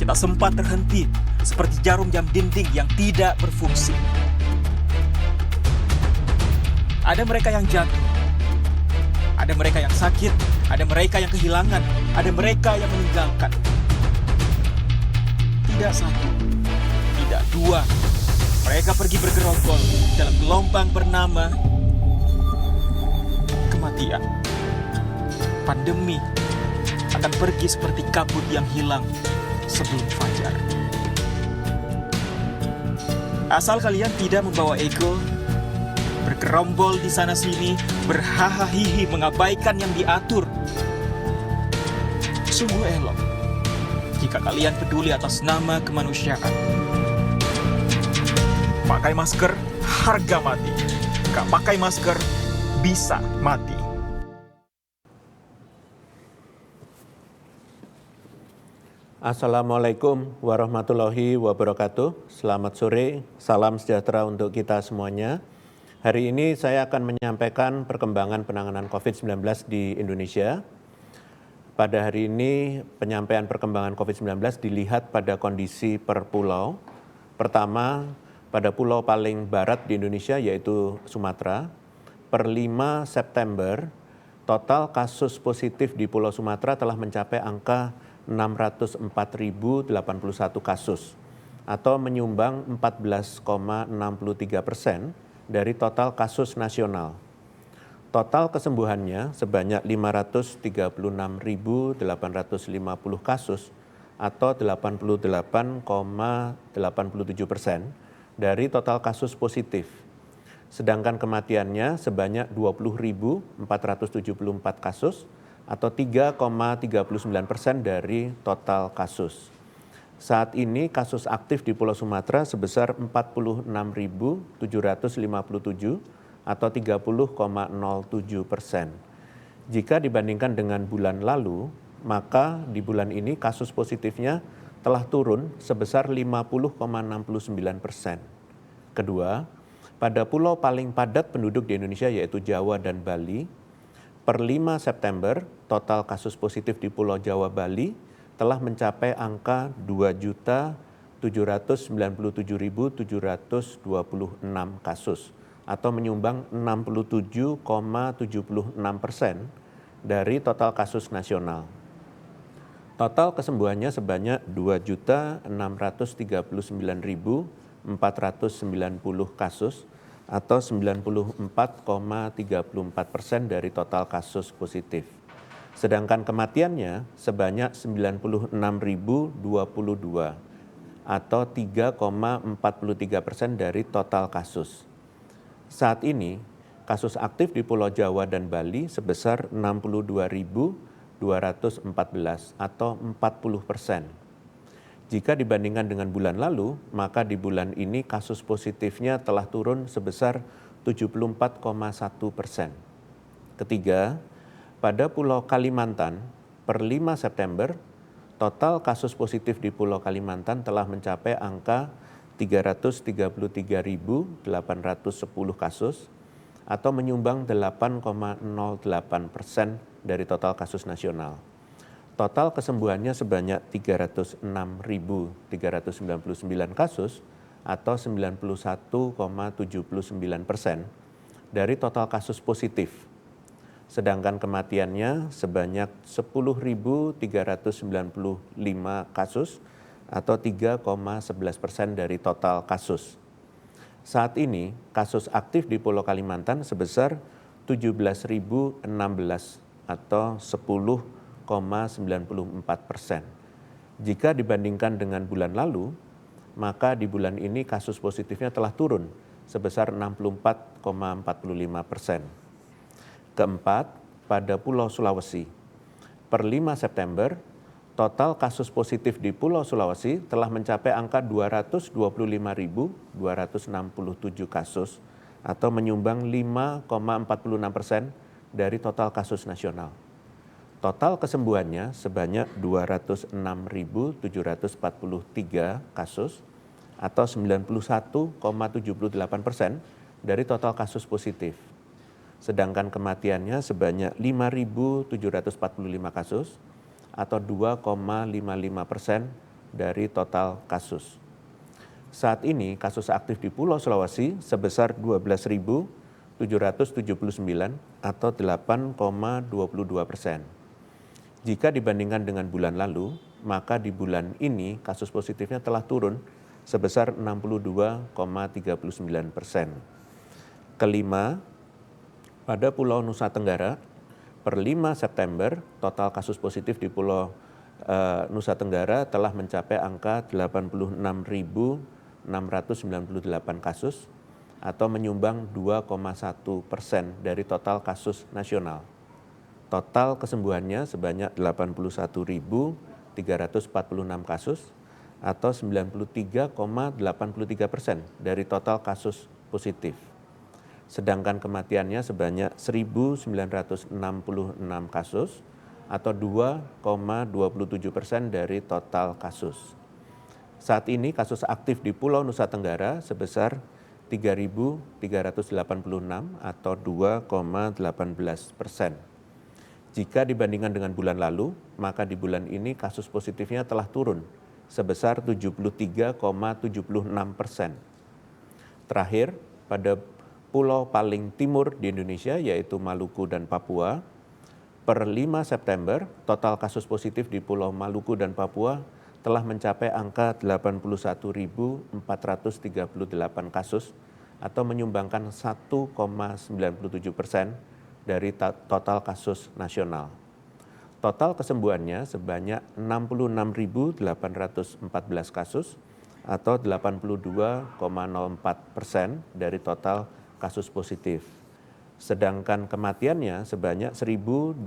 Kita sempat terhenti seperti jarum jam dinding yang tidak berfungsi. Ada mereka yang jatuh, ada mereka yang sakit, ada mereka yang kehilangan, ada mereka yang meninggalkan. Tidak satu, tidak dua. Mereka pergi bergerombol dalam gelombang bernama kematian. Pandemi akan pergi seperti kabut yang hilang sebelum fajar. Asal kalian tidak membawa ego, bergerombol di sana-sini, berhahaha mengabaikan yang diatur. Sungguh elok jika kalian peduli atas nama kemanusiaan. Pakai masker, harga mati. Gak pakai masker, bisa mati. Assalamualaikum warahmatullahi wabarakatuh. Selamat sore, salam sejahtera untuk kita semuanya. Hari ini saya akan menyampaikan perkembangan penanganan COVID-19 di Indonesia. Pada hari ini penyampaian perkembangan COVID-19 dilihat pada kondisi per pulau. Pertama, pada pulau paling barat di Indonesia yaitu Sumatera. Per 5 September, total kasus positif di Pulau Sumatera telah mencapai angka 604.081 kasus atau menyumbang 14,63% dari total kasus nasional. Total kesembuhannya sebanyak 536.850 kasus atau 88,87% dari total kasus positif. Sedangkan kematiannya sebanyak 20.474 kasus atau 3,39% dari total kasus. Saat ini kasus aktif di Pulau Sumatera sebesar 46.757 atau 30,07%. Jika dibandingkan dengan bulan lalu, maka di bulan ini kasus positifnya telah turun sebesar 50,69%. Kedua, pada pulau paling padat penduduk di Indonesia yaitu Jawa dan Bali, per 5 September total kasus positif di Pulau Jawa Bali telah mencapai angka 2.797.726 kasus atau menyumbang 67,76% dari total kasus nasional. Total kesembuhannya sebanyak 2.639.490 kasus atau 94,34% dari total kasus positif. Sedangkan kematiannya sebanyak 96.022 atau 3,43% dari total kasus. Saat ini, kasus aktif di Pulau Jawa dan Bali sebesar 62.214 atau 40%. Jika dibandingkan dengan bulan lalu, maka di bulan ini kasus positifnya telah turun sebesar 74,1%. Ketiga, pada Pulau Kalimantan, per 5 September, total kasus positif di Pulau Kalimantan telah mencapai angka 333.810 kasus atau menyumbang 8,08% dari total kasus nasional. Total kesembuhannya sebanyak 306.399 kasus atau 91,79% dari total kasus positif. Sedangkan kematiannya sebanyak 10.395 kasus atau 3,11% dari total kasus. Saat ini kasus aktif di Pulau Kalimantan sebesar 17.016 atau 10,94%. Jika dibandingkan dengan bulan lalu, maka di bulan ini kasus positifnya telah turun sebesar 64,45%. Keempat, pada Pulau Sulawesi, per 5 September, total kasus positif di Pulau Sulawesi telah mencapai angka 225.267 kasus atau menyumbang 5,46% dari total kasus nasional. Total kesembuhannya sebanyak 206.743 kasus atau 91,78% dari total kasus positif. Sedangkan kematiannya sebanyak 5.745 kasus atau 2,55% dari total kasus. Saat ini kasus aktif di Pulau Sulawesi sebesar 12.779 atau 8,22%. Jika dibandingkan dengan bulan lalu, maka di bulan ini kasus positifnya telah turun sebesar 62,39%. Kelima, pada Pulau Nusa Tenggara, per 5 September, total kasus positif di Pulau Nusa Tenggara telah mencapai angka 86.698 kasus atau menyumbang 2,1% dari total kasus nasional. Total kesembuhannya sebanyak 81.346 kasus atau 93,83% dari total kasus positif. Sedangkan kematiannya sebanyak 1.966 kasus atau 2,27% dari total kasus. Saat ini kasus aktif di Pulau Nusa Tenggara sebesar 3.386 atau 2,18%. Jika dibandingkan dengan bulan lalu, maka di bulan ini kasus positifnya telah turun sebesar 73,76%. Terakhir, pada pulau paling timur di Indonesia yaitu Maluku dan Papua, per 5 September total kasus positif di Pulau Maluku dan Papua telah mencapai angka 81.438 kasus atau menyumbangkan 1,97% dari total kasus nasional. Total kesembuhannya sebanyak 66.814 kasus atau 82,04% dari total kasus positif. Sedangkan kematiannya sebanyak 1.259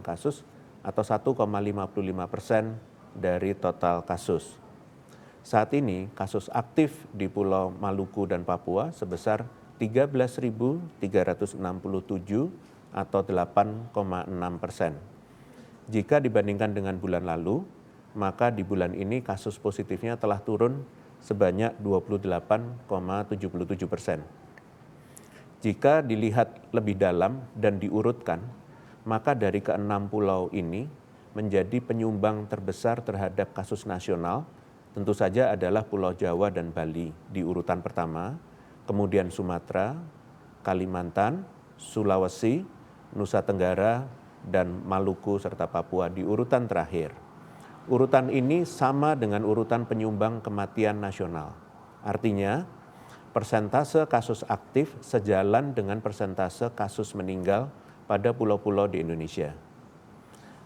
kasus atau 1,55% dari total kasus. Saat ini kasus aktif di Pulau Maluku dan Papua sebesar 13.367 atau 8,6%. Jika dibandingkan dengan bulan lalu, maka di bulan ini kasus positifnya telah turun sebanyak 28,77%. Jika dilihat lebih dalam dan diurutkan, maka dari ke-6 pulau ini menjadi penyumbang terbesar terhadap kasus nasional, tentu saja adalah Pulau Jawa dan Bali di urutan pertama, kemudian Sumatera, Kalimantan, Sulawesi, Nusa Tenggara, dan Maluku serta Papua di urutan terakhir. Urutan ini sama dengan urutan penyumbang kematian nasional. Artinya, persentase kasus aktif sejalan dengan persentase kasus meninggal pada pulau-pulau di Indonesia.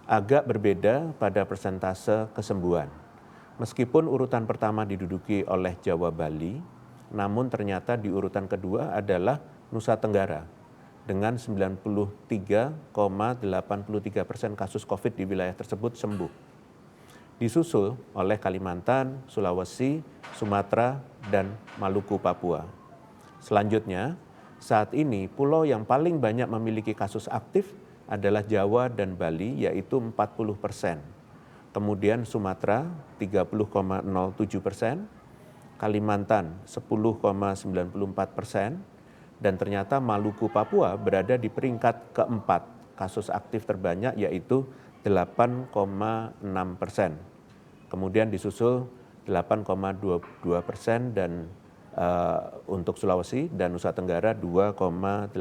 Agak berbeda pada persentase kesembuhan. Meskipun urutan pertama diduduki oleh Jawa Bali, namun ternyata di urutan kedua adalah Nusa Tenggara dengan 93,83% kasus COVID di wilayah tersebut sembuh. Disusul oleh Kalimantan, Sulawesi, Sumatera, dan Maluku Papua. Selanjutnya, saat ini pulau yang paling banyak memiliki kasus aktif adalah Jawa dan Bali yaitu 40%. Kemudian Sumatera 30,07%, Kalimantan 10,94%, dan ternyata Maluku Papua berada di peringkat keempat kasus aktif terbanyak yaitu 8,6%. Kemudian disusul 8,22% dan untuk Sulawesi dan Nusa Tenggara 2,18%.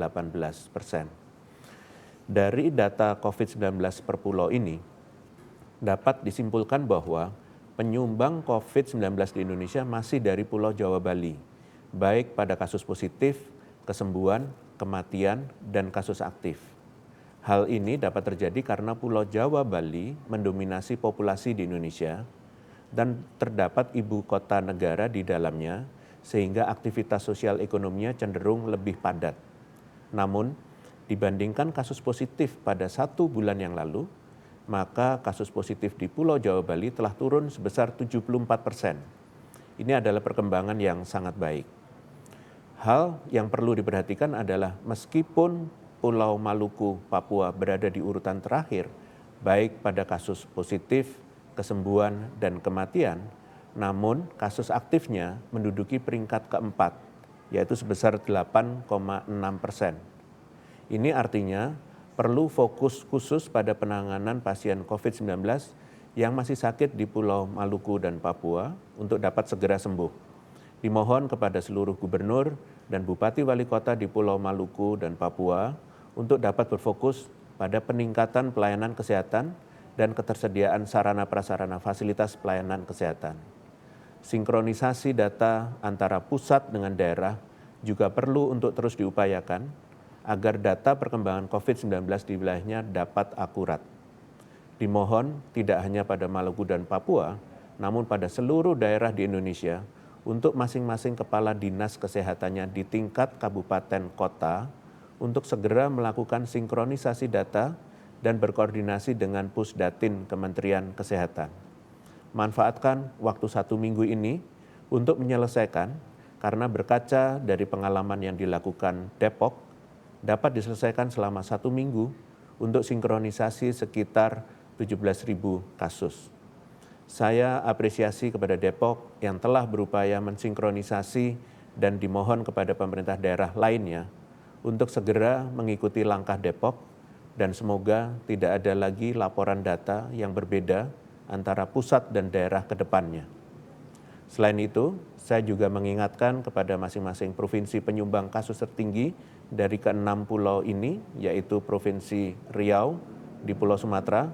Dari data COVID-19 per pulau ini dapat disimpulkan bahwa penyumbang COVID-19 di Indonesia masih dari Pulau Jawa Bali, baik pada kasus positif, kesembuhan, kematian, dan kasus aktif. Hal ini dapat terjadi karena Pulau Jawa Bali mendominasi populasi di Indonesia dan terdapat ibu kota negara di dalamnya sehingga aktivitas sosial ekonominya cenderung lebih padat. Namun, dibandingkan kasus positif pada 1 bulan yang lalu, maka kasus positif di Pulau Jawa Bali telah turun sebesar 74%. Ini adalah perkembangan yang sangat baik. Hal yang perlu diperhatikan adalah meskipun Pulau Maluku, Papua berada di urutan terakhir, baik pada kasus positif, kesembuhan, dan kematian, namun kasus aktifnya menduduki peringkat keempat, yaitu sebesar 8,6%. Ini artinya perlu fokus khusus pada penanganan pasien COVID-19 yang masih sakit di Pulau Maluku dan Papua untuk dapat segera sembuh. Dimohon kepada seluruh gubernur dan bupati wali kota di Pulau Maluku dan Papua untuk dapat berfokus pada peningkatan pelayanan kesehatan dan ketersediaan sarana prasarana fasilitas pelayanan kesehatan. Sinkronisasi data antara pusat dengan daerah juga perlu untuk terus diupayakan agar data perkembangan COVID-19 di wilayahnya dapat akurat. Dimohon tidak hanya pada Maluku dan Papua, namun pada seluruh daerah di Indonesia untuk masing-masing kepala dinas kesehatannya di tingkat kabupaten kota untuk segera melakukan sinkronisasi data dan berkoordinasi dengan Pusdatin Kementerian Kesehatan. Manfaatkan waktu 1 minggu ini untuk menyelesaikan, karena berkaca dari pengalaman yang dilakukan Depok, dapat diselesaikan selama 1 minggu untuk sinkronisasi sekitar 17.000 kasus. Saya apresiasi kepada Depok yang telah berupaya mensinkronisasi dan dimohon kepada pemerintah daerah lainnya untuk segera mengikuti langkah Depok dan semoga tidak ada lagi laporan data yang berbeda antara pusat dan daerah ke depannya. Selain itu, saya juga mengingatkan kepada masing-masing provinsi penyumbang kasus tertinggi dari ke-6 pulau ini, yaitu Provinsi Riau di Pulau Sumatera,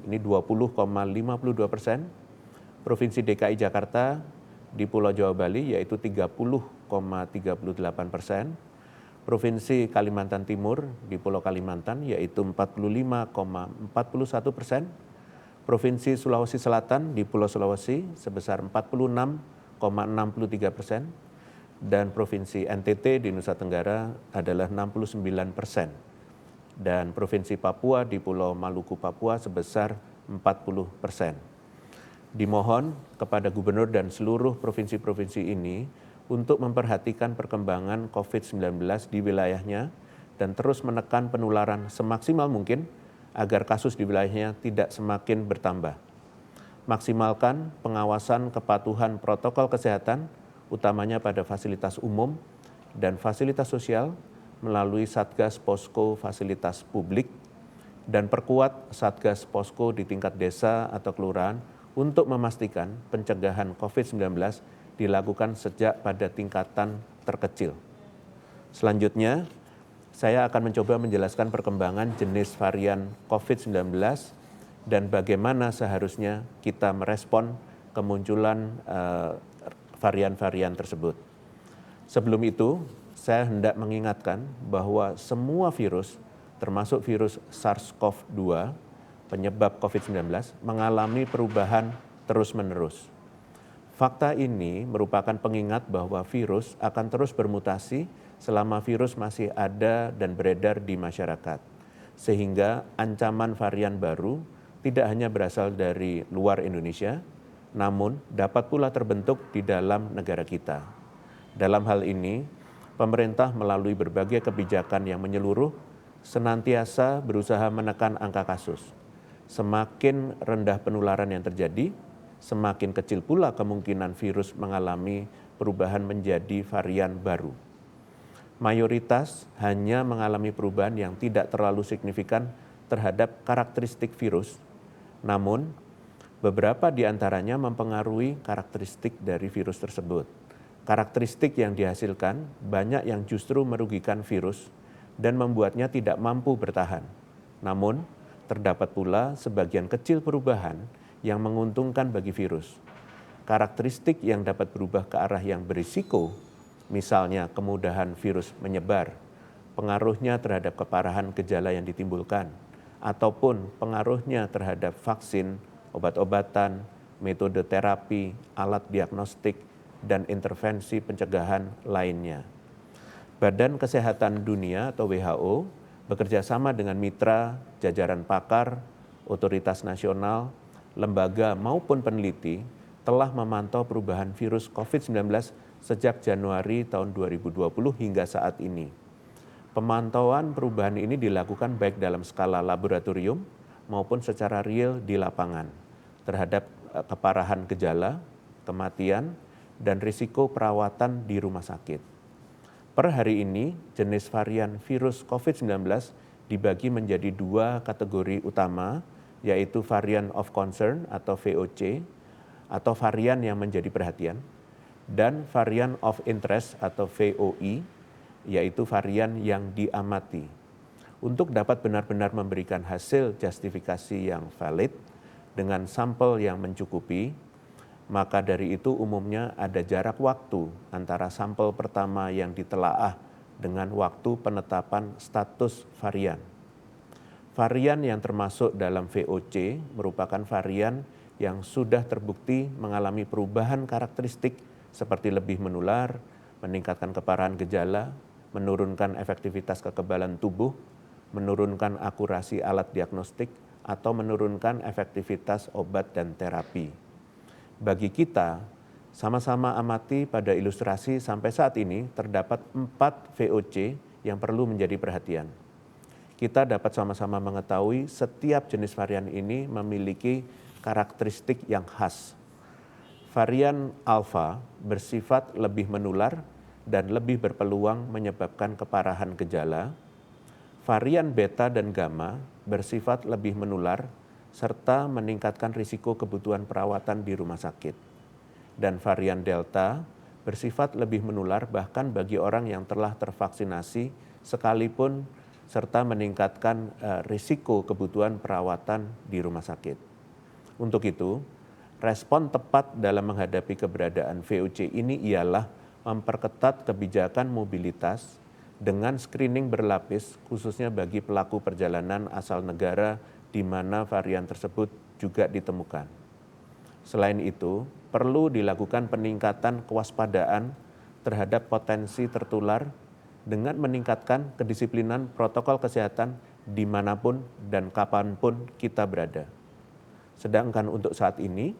ini 20,52%, Provinsi DKI Jakarta di Pulau Jawa Bali yaitu 30,38%, Provinsi Kalimantan Timur di Pulau Kalimantan yaitu 45,41%, Provinsi Sulawesi Selatan di Pulau Sulawesi sebesar 46,63%, dan Provinsi NTT di Nusa Tenggara adalah 69%. Dan Provinsi Papua di Pulau Maluku Papua sebesar 40%. Dimohon kepada gubernur dan seluruh provinsi-provinsi ini untuk memperhatikan perkembangan COVID-19 di wilayahnya dan terus menekan penularan semaksimal mungkin agar kasus di wilayahnya tidak semakin bertambah. Maksimalkan pengawasan kepatuhan protokol kesehatan, utamanya pada fasilitas umum dan fasilitas sosial, melalui Satgas Posko Fasilitas Publik, dan perkuat Satgas Posko di tingkat desa atau kelurahan untuk memastikan pencegahan COVID-19 dilakukan sejak pada tingkatan terkecil. Selanjutnya, saya akan mencoba menjelaskan perkembangan jenis varian COVID-19 dan bagaimana seharusnya kita merespon kemunculan varian-varian tersebut. Sebelum itu, saya hendak mengingatkan bahwa semua virus, termasuk virus SARS-CoV-2, penyebab COVID-19, mengalami perubahan terus-menerus. Fakta ini merupakan pengingat bahwa virus akan terus bermutasi selama virus masih ada dan beredar di masyarakat. Sehingga ancaman varian baru tidak hanya berasal dari luar Indonesia, namun dapat pula terbentuk di dalam negara kita. Dalam hal ini, pemerintah melalui berbagai kebijakan yang menyeluruh senantiasa berusaha menekan angka kasus. Semakin rendah penularan yang terjadi, semakin kecil pula kemungkinan virus mengalami perubahan menjadi varian baru. Mayoritas hanya mengalami perubahan yang tidak terlalu signifikan terhadap karakteristik virus, namun beberapa di antaranya mempengaruhi karakteristik dari virus tersebut. Karakteristik yang dihasilkan banyak yang justru merugikan virus dan membuatnya tidak mampu bertahan. Namun, terdapat pula sebagian kecil perubahan yang menguntungkan bagi virus. Karakteristik yang dapat berubah ke arah yang berisiko, misalnya kemudahan virus menyebar, pengaruhnya terhadap keparahan gejala yang ditimbulkan, ataupun pengaruhnya terhadap vaksin, obat-obatan, metode terapi, alat diagnostik, dan intervensi pencegahan lainnya. Badan Kesehatan Dunia atau WHO bekerja sama dengan mitra, jajaran pakar, otoritas nasional, lembaga maupun peneliti telah memantau perubahan virus COVID-19 sejak Januari tahun 2020 hingga saat ini. Pemantauan perubahan ini dilakukan baik dalam skala laboratorium maupun secara real di lapangan terhadap keparahan gejala, kematian, dan risiko perawatan di rumah sakit. Per hari ini, jenis varian virus COVID-19 dibagi menjadi 2 kategori utama, yaitu varian of concern atau VOC, atau varian yang menjadi perhatian, dan varian of interest atau VOI, yaitu varian yang diamati. Untuk dapat benar-benar memberikan hasil justifikasi yang valid dengan sampel yang mencukupi, maka dari itu umumnya ada jarak waktu antara sampel pertama yang ditelaah dengan waktu penetapan status varian. Varian yang termasuk dalam VOC merupakan varian yang sudah terbukti mengalami perubahan karakteristik seperti lebih menular, meningkatkan keparahan gejala, menurunkan efektivitas kekebalan tubuh, menurunkan akurasi alat diagnostik, atau menurunkan efektivitas obat dan terapi. Bagi kita, sama-sama amati pada ilustrasi sampai saat ini terdapat 4 VOC yang perlu menjadi perhatian. Kita dapat sama-sama mengetahui setiap jenis varian ini memiliki karakteristik yang khas. Varian alfa bersifat lebih menular dan lebih berpeluang menyebabkan keparahan gejala. Varian beta dan gamma bersifat lebih menular serta meningkatkan risiko kebutuhan perawatan di rumah sakit. Dan varian delta bersifat lebih menular bahkan bagi orang yang telah tervaksinasi sekalipun serta meningkatkan risiko kebutuhan perawatan di rumah sakit. Untuk itu, respon tepat dalam menghadapi keberadaan VOC ini ialah memperketat kebijakan mobilitas dengan screening berlapis khususnya bagi pelaku perjalanan asal negara di mana varian tersebut juga ditemukan. Selain itu, perlu dilakukan peningkatan kewaspadaan terhadap potensi tertular dengan meningkatkan kedisiplinan protokol kesehatan dimanapun dan kapanpun kita berada. Sedangkan untuk saat ini,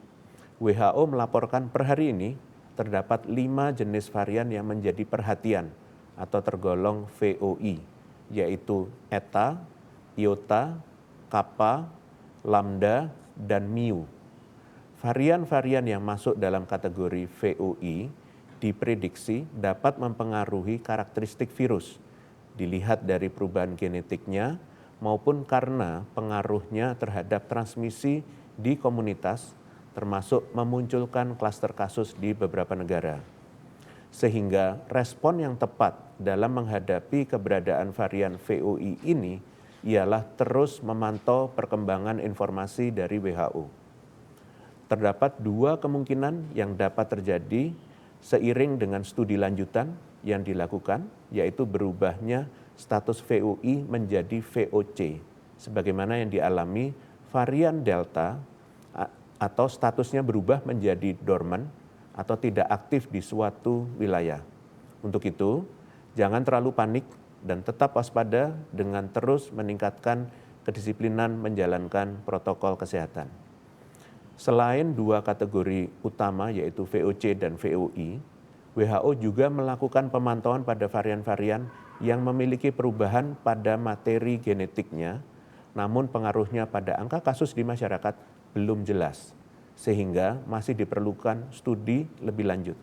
WHO melaporkan per hari ini terdapat 5 jenis varian yang menjadi perhatian atau tergolong VOI, yaitu Eta, Iota, Kappa, Lambda, dan Mu. Varian-varian yang masuk dalam kategori VOI diprediksi dapat mempengaruhi karakteristik virus, dilihat dari perubahan genetiknya maupun karena pengaruhnya terhadap transmisi di komunitas, termasuk memunculkan klaster kasus di beberapa negara. Sehingga respon yang tepat dalam menghadapi keberadaan varian VOI ini ialah terus memantau perkembangan informasi dari WHO. Terdapat 2 kemungkinan yang dapat terjadi seiring dengan studi lanjutan yang dilakukan, yaitu berubahnya status VOI menjadi VOC, sebagaimana yang dialami varian Delta atau statusnya berubah menjadi dormant atau tidak aktif di suatu wilayah. Untuk itu, jangan terlalu panik dan tetap waspada dengan terus meningkatkan kedisiplinan menjalankan protokol kesehatan. Selain 2 kategori utama yaitu VOC dan VOI, WHO juga melakukan pemantauan pada varian-varian yang memiliki perubahan pada materi genetiknya, namun pengaruhnya pada angka kasus di masyarakat belum jelas, sehingga masih diperlukan studi lebih lanjut.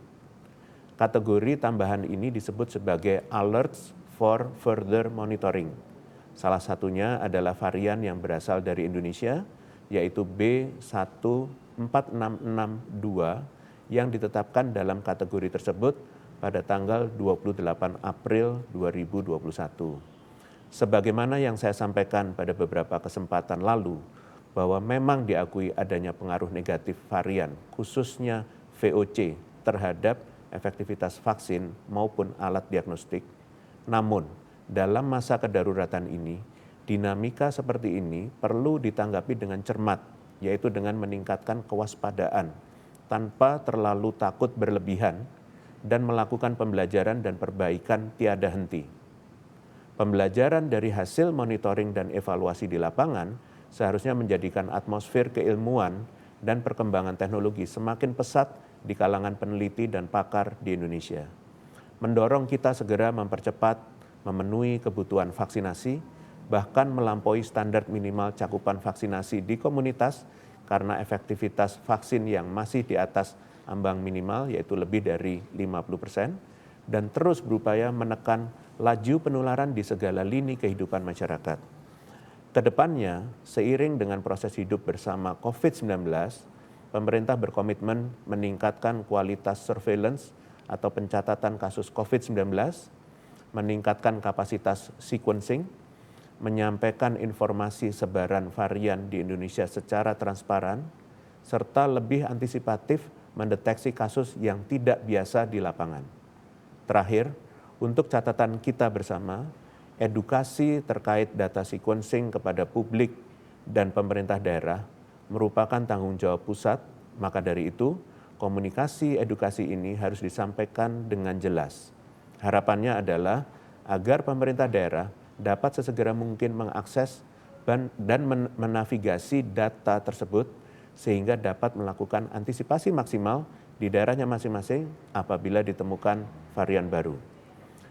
Kategori tambahan ini disebut sebagai alerts for further monitoring. Salah satunya adalah varian yang berasal dari Indonesia, yaitu B14662 yang ditetapkan dalam kategori tersebut pada tanggal 28 April 2021. Sebagaimana yang saya sampaikan pada beberapa kesempatan lalu, bahwa memang diakui adanya pengaruh negatif varian, khususnya VOC, terhadap efektivitas vaksin maupun alat diagnostik. Namun, dalam masa kedaruratan ini, dinamika seperti ini perlu ditanggapi dengan cermat, yaitu dengan meningkatkan kewaspadaan, tanpa terlalu takut berlebihan, dan melakukan pembelajaran dan perbaikan tiada henti. Pembelajaran dari hasil monitoring dan evaluasi di lapangan seharusnya menjadikan atmosfer keilmuan dan perkembangan teknologi semakin pesat di kalangan peneliti dan pakar di Indonesia. Mendorong kita segera mempercepat memenuhi kebutuhan vaksinasi, bahkan melampaui standar minimal cakupan vaksinasi di komunitas karena efektivitas vaksin yang masih di atas ambang minimal yaitu lebih dari 50%, dan terus berupaya menekan laju penularan di segala lini kehidupan masyarakat. Kedepannya, seiring dengan proses hidup bersama COVID-19, pemerintah berkomitmen meningkatkan kualitas surveillance atau pencatatan kasus COVID-19, meningkatkan kapasitas sequencing, menyampaikan informasi sebaran varian di Indonesia secara transparan, serta lebih antisipatif mendeteksi kasus yang tidak biasa di lapangan. Terakhir, untuk catatan kita bersama, edukasi terkait data sequencing kepada publik dan pemerintah daerah merupakan tanggung jawab pusat, maka dari itu komunikasi edukasi ini harus disampaikan dengan jelas. Harapannya adalah agar pemerintah daerah dapat sesegera mungkin mengakses dan menavigasi data tersebut sehingga dapat melakukan antisipasi maksimal di daerahnya masing-masing apabila ditemukan varian baru.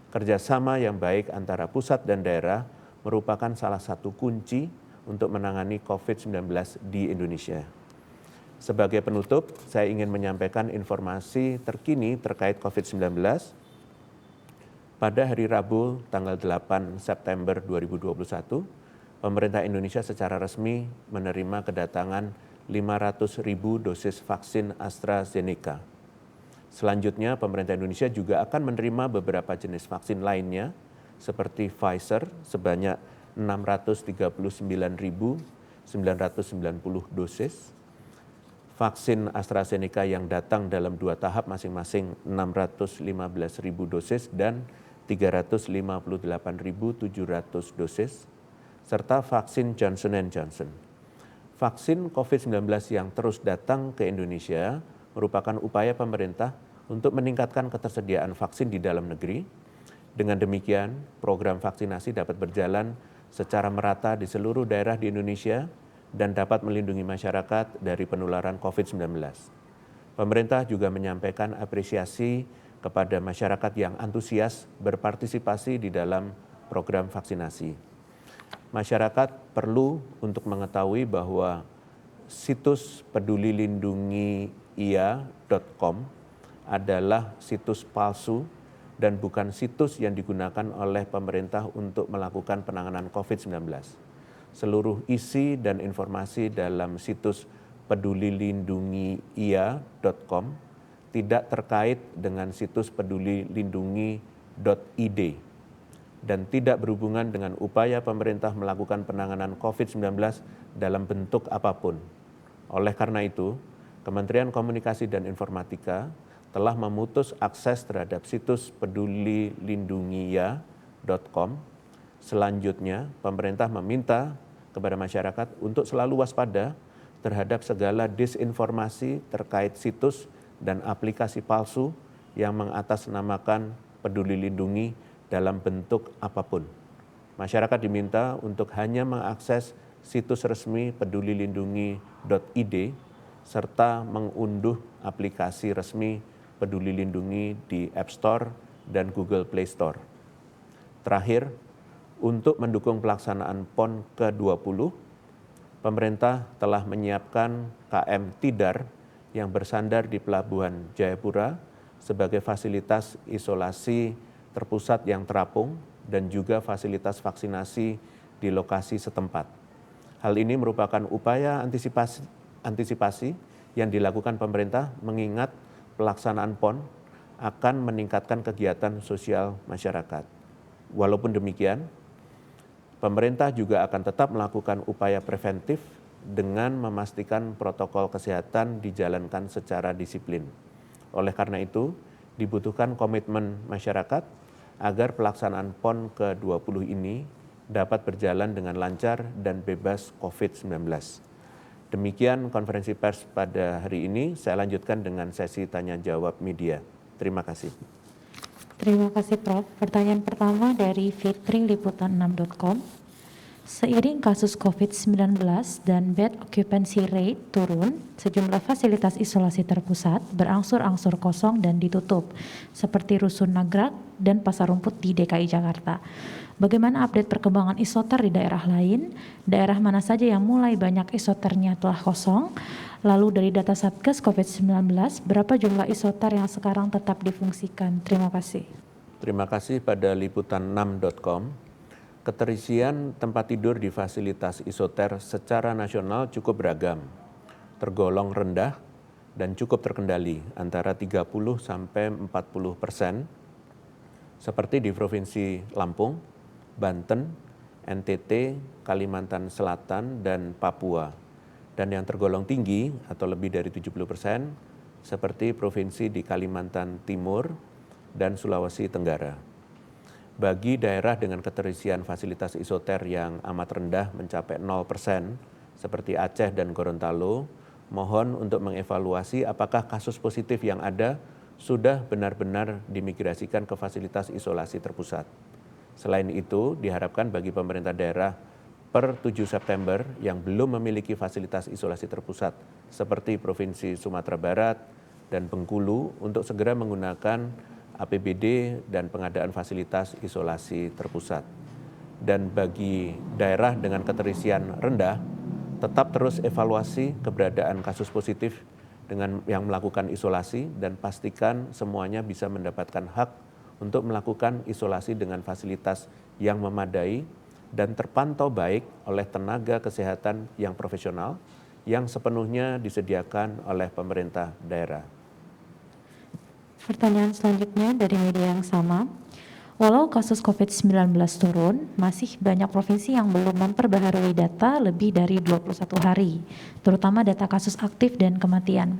Kerjasama yang baik antara pusat dan daerah merupakan salah satu kunci untuk menangani COVID-19 di Indonesia. Sebagai penutup, saya ingin menyampaikan informasi terkini terkait COVID-19. Pada hari Rabu, tanggal 8 September 2021, pemerintah Indonesia secara resmi menerima kedatangan 500.000 dosis vaksin AstraZeneca. Selanjutnya, pemerintah Indonesia juga akan menerima beberapa jenis vaksin lainnya, seperti Pfizer sebanyak 639.990 dosis, vaksin AstraZeneca yang datang dalam 2 tahap masing-masing 615.000 dosis dan 358.700 dosis, serta vaksin Johnson & Johnson. Vaksin COVID-19 yang terus datang ke Indonesia merupakan upaya pemerintah untuk meningkatkan ketersediaan vaksin di dalam negeri. Dengan demikian, program vaksinasi dapat berjalan secara merata di seluruh daerah di Indonesia dan dapat melindungi masyarakat dari penularan COVID-19. Pemerintah juga menyampaikan apresiasi kepada masyarakat yang antusias berpartisipasi di dalam program vaksinasi. Masyarakat perlu untuk mengetahui bahwa situs pedulilindungia.com adalah situs palsu dan bukan situs yang digunakan oleh pemerintah untuk melakukan penanganan COVID-19. Seluruh isi dan informasi dalam situs pedulilindungia.com tidak terkait dengan situs pedulilindungi.id dan tidak berhubungan dengan upaya pemerintah melakukan penanganan COVID-19 dalam bentuk apapun. Oleh karena itu, Kementerian Komunikasi dan Informatika telah memutus akses terhadap situs pedulilindungia.com. Selanjutnya, pemerintah meminta kepada masyarakat untuk selalu waspada terhadap segala disinformasi terkait situs dan aplikasi palsu yang mengatasnamakan Peduli Lindungi dalam bentuk apapun. Masyarakat diminta untuk hanya mengakses situs resmi pedulilindungi.id serta mengunduh aplikasi resmi Peduli Lindungi di App Store dan Google Play Store. Terakhir, untuk mendukung pelaksanaan PON ke-20, pemerintah telah menyiapkan KM Tidar yang bersandar di Pelabuhan Jayapura sebagai fasilitas isolasi terpusat yang terapung dan juga fasilitas vaksinasi di lokasi setempat. Hal ini merupakan upaya antisipasi yang dilakukan pemerintah mengingat pelaksanaan PON akan meningkatkan kegiatan sosial masyarakat. Walaupun demikian, pemerintah juga akan tetap melakukan upaya preventif dengan memastikan protokol kesehatan dijalankan secara disiplin. Oleh karena itu, dibutuhkan komitmen masyarakat agar pelaksanaan PON ke-20 ini dapat berjalan dengan lancar dan bebas COVID-19. Demikian konferensi pers pada hari ini. Saya lanjutkan dengan sesi tanya-jawab media. Terima kasih. Terima kasih Prof. Pertanyaan pertama dari Fitri Liputan6.com. Seiring kasus COVID-19 dan bed occupancy rate turun, sejumlah fasilitas isolasi terpusat berangsur-angsur kosong dan ditutup, seperti Rusun Nagrak dan Pasar Rumput di DKI Jakarta. Bagaimana update perkembangan isoter di daerah lain? Daerah mana saja yang mulai banyak isoternya telah kosong? Lalu dari data Satgas COVID-19, berapa jumlah isoter yang sekarang tetap difungsikan? Terima kasih. Terima kasih pada liputan6.com. Keterisian tempat tidur di fasilitas isoter secara nasional cukup beragam, tergolong rendah dan cukup terkendali antara 30 sampai 40%, seperti di Provinsi Lampung, Banten, NTT, Kalimantan Selatan, dan Papua. Dan yang tergolong tinggi atau lebih dari 70%, seperti provinsi di Kalimantan Timur dan Sulawesi Tenggara. Bagi daerah dengan keterisian fasilitas isoter yang amat rendah mencapai 0%, seperti Aceh dan Gorontalo, mohon untuk mengevaluasi apakah kasus positif yang ada sudah benar-benar dimigrasikan ke fasilitas isolasi terpusat. Selain itu, diharapkan bagi pemerintah daerah per 7 September yang belum memiliki fasilitas isolasi terpusat, seperti Provinsi Sumatera Barat dan Bengkulu, untuk segera menggunakan APBD dan pengadaan fasilitas isolasi terpusat. Dan bagi daerah dengan keterisian rendah, tetap terus evaluasi keberadaan kasus positif dengan yang melakukan isolasi dan pastikan semuanya bisa mendapatkan hak untuk melakukan isolasi dengan fasilitas yang memadai dan terpantau baik oleh tenaga kesehatan yang profesional yang sepenuhnya disediakan oleh pemerintah daerah. Pertanyaan selanjutnya dari media yang sama. Walau kasus COVID-19 turun, masih banyak provinsi yang belum memperbaharui data lebih dari 21 hari, terutama data kasus aktif dan kematian.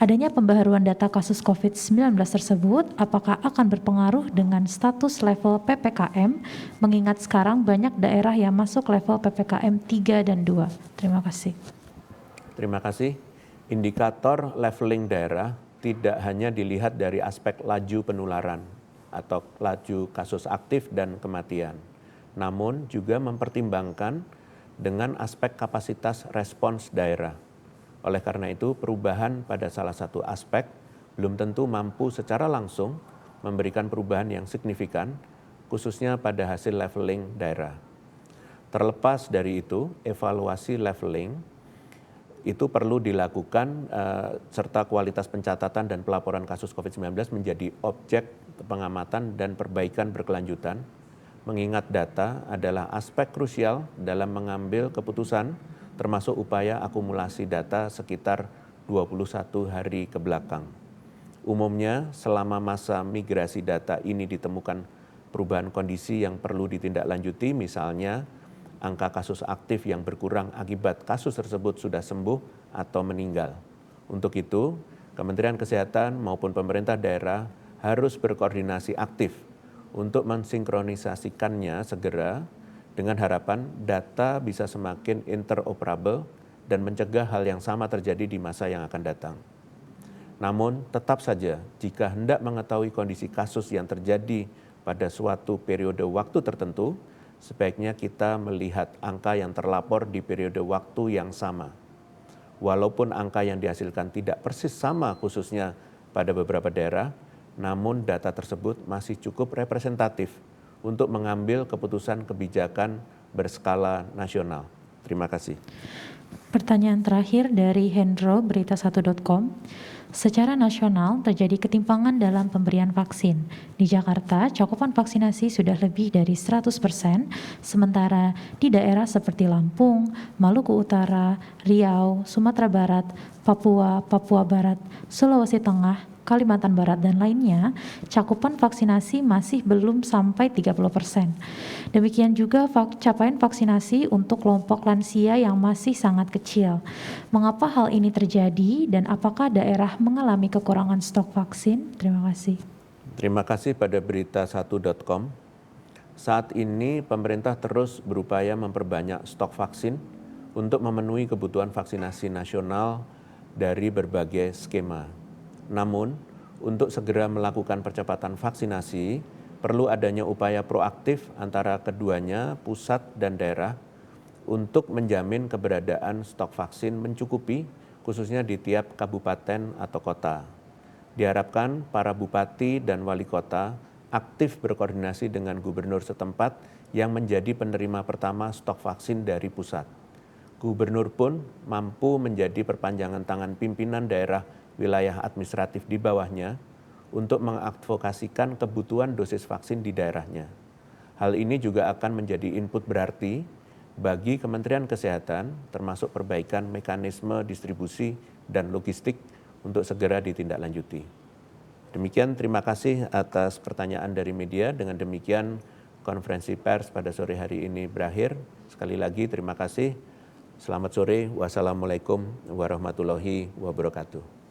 Adanya pembaharuan data kasus COVID-19 tersebut, apakah akan berpengaruh dengan status level PPKM, mengingat sekarang banyak daerah yang masuk level PPKM 3 dan 2? Terima kasih. Terima kasih. Indikator leveling daerah tidak hanya dilihat dari aspek laju penularan atau laju kasus aktif dan kematian, namun juga mempertimbangkan dengan aspek kapasitas respons daerah. Oleh karena itu, perubahan pada salah satu aspek belum tentu mampu secara langsung memberikan perubahan yang signifikan, khususnya pada hasil leveling daerah. Terlepas dari itu, evaluasi leveling itu perlu dilakukan serta kualitas pencatatan dan pelaporan kasus COVID-19 menjadi objek pengamatan dan perbaikan berkelanjutan, mengingat data adalah aspek krusial dalam mengambil keputusan termasuk upaya akumulasi data sekitar 21 hari ke belakang. Umumnya selama masa migrasi data ini ditemukan perubahan kondisi yang perlu ditindaklanjuti, misalnya angka kasus aktif yang berkurang akibat kasus tersebut sudah sembuh atau meninggal. Untuk itu, Kementerian Kesehatan maupun pemerintah daerah harus berkoordinasi aktif untuk mensinkronisasikannya segera dengan harapan data bisa semakin interoperable dan mencegah hal yang sama terjadi di masa yang akan datang. Namun, tetap saja jika hendak mengetahui kondisi kasus yang terjadi pada suatu periode waktu tertentu, sebaiknya kita melihat angka yang terlapor di periode waktu yang sama. Walaupun angka yang dihasilkan tidak persis sama khususnya pada beberapa daerah, namun data tersebut masih cukup representatif untuk mengambil keputusan kebijakan berskala nasional. Terima kasih. Pertanyaan terakhir dari Hendro, berita1.com. Secara nasional terjadi ketimpangan dalam pemberian vaksin. Di Jakarta, cakupan vaksinasi sudah lebih dari 100%, sementara di daerah seperti Lampung, Maluku Utara, Riau, Sumatera Barat, Papua, Papua Barat, Sulawesi Tengah, Kalimantan Barat, dan lainnya, cakupan vaksinasi masih belum sampai 30%. Demikian juga capaian vaksinasi untuk kelompok lansia yang masih sangat kecil. Mengapa hal ini terjadi dan apakah daerah mengalami kekurangan stok vaksin? Terima kasih. Terima kasih pada berita1.com. Saat ini pemerintah terus berupaya memperbanyak stok vaksin untuk memenuhi kebutuhan vaksinasi nasional dari berbagai skema. Namun, untuk segera melakukan percepatan vaksinasi, perlu adanya upaya proaktif antara keduanya, pusat dan daerah, untuk menjamin keberadaan stok vaksin mencukupi, khususnya di tiap kabupaten atau kota. Diharapkan para bupati dan wali kota aktif berkoordinasi dengan gubernur setempat yang menjadi penerima pertama stok vaksin dari pusat. Gubernur pun mampu menjadi perpanjangan tangan pimpinan daerah wilayah administratif di bawahnya untuk mengadvokasikan kebutuhan dosis vaksin di daerahnya. Hal ini juga akan menjadi input berarti bagi Kementerian Kesehatan, termasuk perbaikan mekanisme distribusi dan logistik untuk segera ditindaklanjuti. Demikian, terima kasih atas pertanyaan dari media. Dengan demikian, konferensi pers pada sore hari ini berakhir. Sekali lagi, terima kasih. Selamat sore. Wassalamualaikum warahmatullahi wabarakatuh.